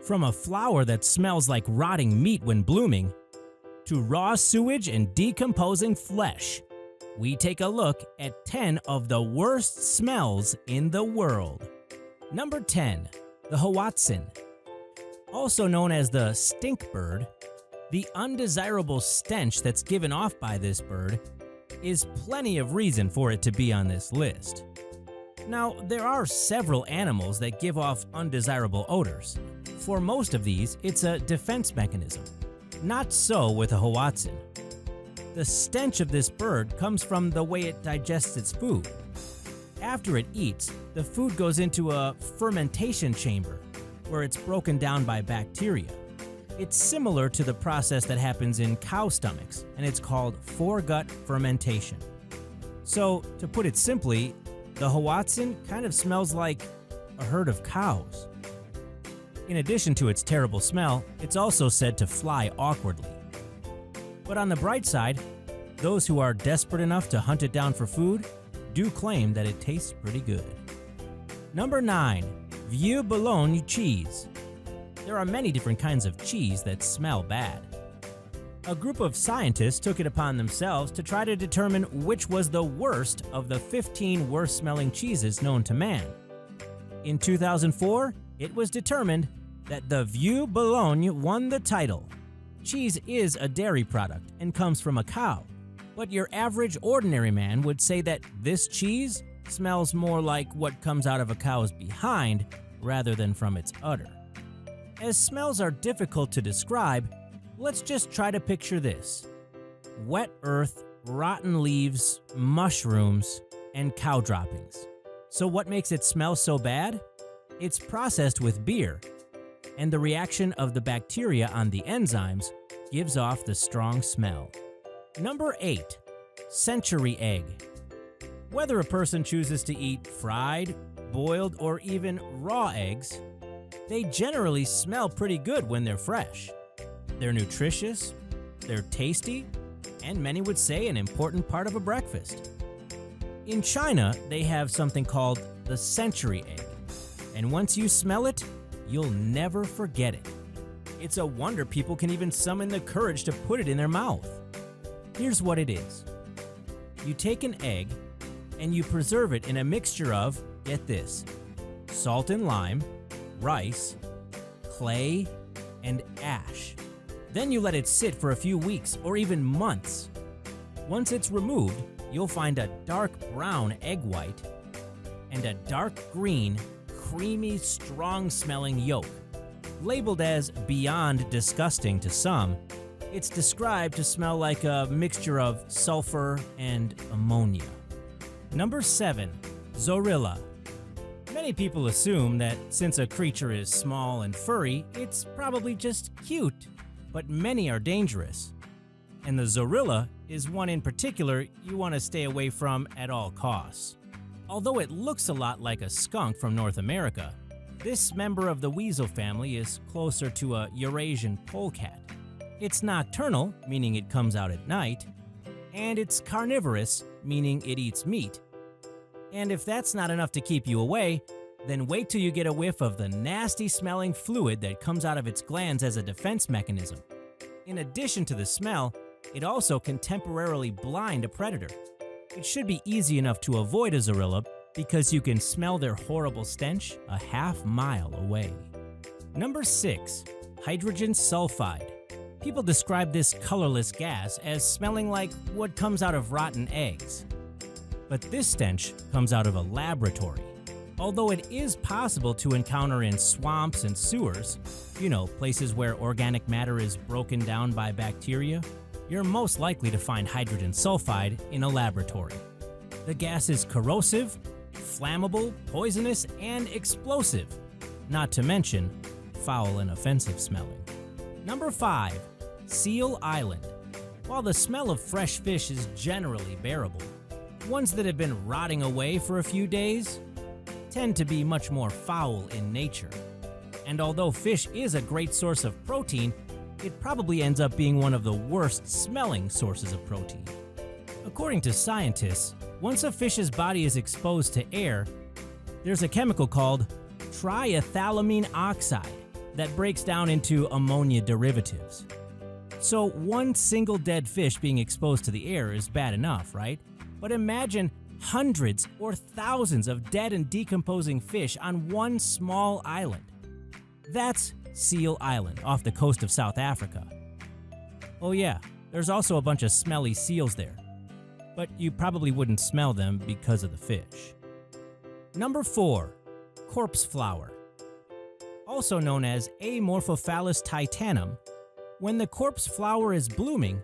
From a flower that smells like rotting meat when blooming, to raw sewage and decomposing flesh, we take a look at 10 of the worst smells in the world. Number 10. The HOATZIN. Also known as the stink bird, the undesirable stench that's given off by this bird is plenty of reason for it to be on this list. Now, there are several animals that give off undesirable odors. For most of these, it's a defense mechanism. Not so with a HOATZIN. The stench of this bird comes from the way it digests its food. After it eats, the food goes into a fermentation chamber, where it's broken down by bacteria. It's similar to the process that happens in cow stomachs, and it's called foregut fermentation. So, to put it simply, the HOATZIN kind of smells like a herd of cows. In addition to its terrible smell, it's also said to fly awkwardly. But on the bright side, those who are desperate enough to hunt it down for food do claim that it tastes pretty good. Number 9. VIEUX BOULOGNE cheese. There are many different kinds of cheese that smell bad. A group of scientists took it upon themselves to try to determine which was the worst of the 15 worst-smelling cheeses known to man. In 2004, it was determined that the VIEUX BOULOGNE won the title. Cheese is a dairy product and comes from a cow, but your average ordinary man would say that this cheese smells more like what comes out of a cow's behind rather than from its udder. As smells are difficult to describe, let's just try to picture this: wet earth, rotten leaves, mushrooms, and cow droppings. So what makes it smell so bad? It's processed with beer, and the reaction of the bacteria on the enzymes gives off the strong smell. Number 8. Century egg. Whether a person chooses to eat fried, boiled, or even raw eggs, they generally smell pretty good when they're fresh. They're nutritious, they're tasty, and many would say an important part of a breakfast. In China, they have something called the century egg, and once you smell it, you'll never forget it. It's a wonder people can even summon the courage to put it in their mouth. Here's what it is. You take an egg and you preserve it in a mixture of, get this, salt and lime, rice, clay, and ash. Then you let it sit for a few weeks or even months. Once it's removed, you'll find a dark brown egg white and a dark green, creamy, strong-smelling yolk. Labeled as beyond disgusting to some, it's described to smell like a mixture of sulfur and ammonia. Number 7. ZORILLA. Many people assume that since a creature is small and furry, it's probably just cute, but many are dangerous. And the ZORILLA is one in particular you want to stay away from at all costs. Although it looks a lot like a skunk from North America, this member of the weasel family is closer to a Eurasian polecat. It's nocturnal, meaning it comes out at night, and it's carnivorous, meaning it eats meat. And if that's not enough to keep you away, then wait till you get a whiff of the nasty-smelling fluid that comes out of its glands as a defense mechanism. In addition to the smell, it also can temporarily blind a predator. It should be easy enough to avoid a ZORILLA because you can smell their horrible stench a half-mile away. Number 6. Hydrogen sulfide. People describe this colorless gas as smelling like what comes out of rotten eggs. But this stench comes out of a laboratory. Although it is possible to encounter in swamps and sewers, places where organic matter is broken down by bacteria, you're most likely to find hydrogen sulfide in a laboratory. The gas is corrosive, flammable, poisonous, and explosive, not to mention foul and offensive smelling. Number 5. Seal Island. While the smell of fresh fish is generally bearable, ones that have been rotting away for a few days tend to be much more foul in nature. And although fish is a great source of protein, it probably ends up being one of the worst smelling sources of protein. According to scientists, once a fish's body is exposed to air, there's a chemical called triethylamine oxide that breaks down into ammonia derivatives. So one single dead fish being exposed to the air is bad enough, right? But imagine hundreds or thousands of dead and decomposing fish on one small island. That's Seal Island off the coast of South Africa. Oh yeah, there's also a bunch of smelly seals there, but you probably wouldn't smell them because of the fish. Number 4. Corpse flower. Also known as Amorphophallus titanum, when the corpse flower is blooming,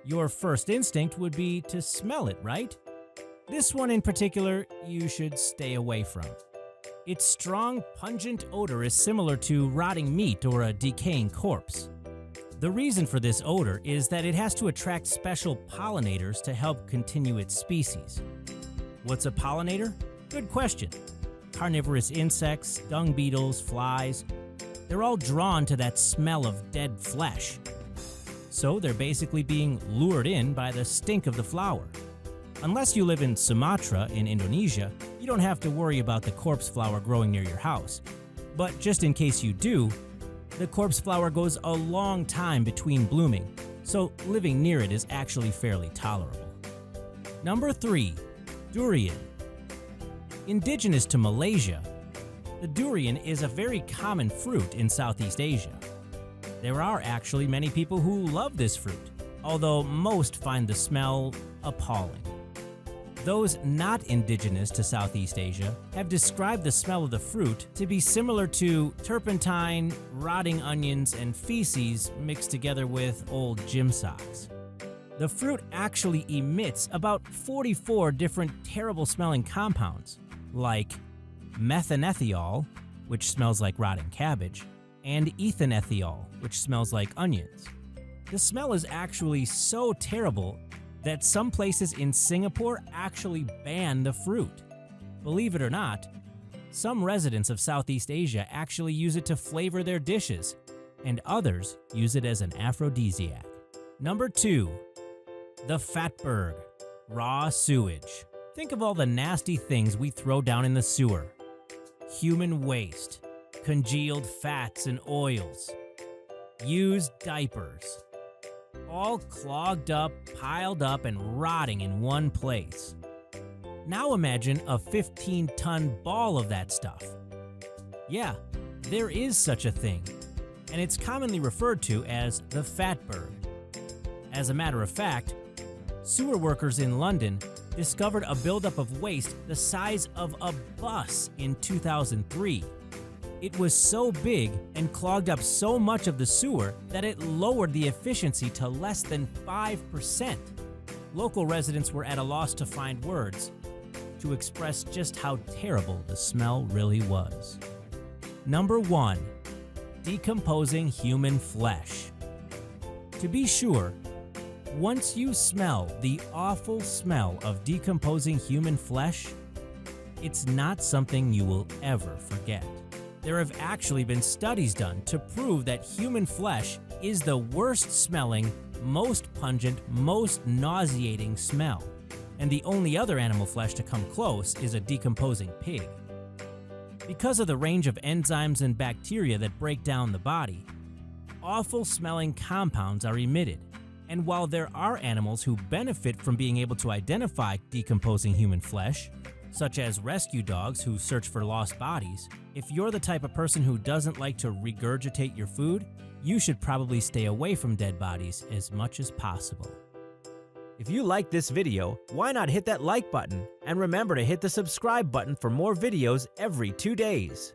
your first instinct would be to smell it, right? This one in particular, you should stay away from. Its strong, pungent odor is similar to rotting meat or a decaying corpse. The reason for this odor is that it has to attract special pollinators to help continue its species. What's a pollinator? Good question. Carnivorous insects, dung beetles, flies, they're all drawn to that smell of dead flesh. So they're basically being lured in by the stink of the flower. Unless you live in Sumatra in Indonesia, you don't have to worry about the corpse flower growing near your house. But just in case you do, the corpse flower goes a long time between blooming, so living near it is actually fairly tolerable. Number 3. Durian. Indigenous to Malaysia, the durian is a very common fruit in Southeast Asia. There are actually many people who love this fruit, although most find the smell appalling. Those not indigenous to Southeast Asia have described the smell of the fruit to be similar to turpentine, rotting onions, and feces mixed together with old gym socks. The fruit actually emits about 44 different terrible-smelling compounds, like methanethiol, which smells like rotting cabbage, and ethanethiol, which smells like onions. The smell is actually so terrible that some places in Singapore actually ban the fruit. Believe it or not, some residents of Southeast Asia actually use it to flavor their dishes, and others use it as an aphrodisiac. Number 2. The fatberg, raw sewage. Think of all the nasty things we throw down in the sewer. Human waste, congealed fats and oils, used diapers, all clogged up, piled up, and rotting in one place. Now imagine a 15-ton ball of that stuff. Yeah, there is such a thing, and it's commonly referred to as the fatberg. As a matter of fact, sewer workers in London discovered a buildup of waste the size of a bus in 2003. It was so big and clogged up so much of the sewer that it lowered the efficiency to less than 5%. Local residents were at a loss to find words to express just how terrible the smell really was. Number 1. Decomposing human flesh. To be sure, once you smell the awful smell of decomposing human flesh, it's not something you will ever forget. There have actually been studies done to prove that human flesh is the worst smelling, most pungent, most nauseating smell. And the only other animal flesh to come close is a decomposing pig. Because of the range of enzymes and bacteria that break down the body, awful smelling compounds are emitted. And while there are animals who benefit from being able to identify decomposing human flesh, such as rescue dogs who search for lost bodies, if you're the type of person who doesn't like to regurgitate your food, you should probably stay away from dead bodies as much as possible. If you like this video, why not hit that like button? And remember to hit the subscribe button for more videos every 2 days.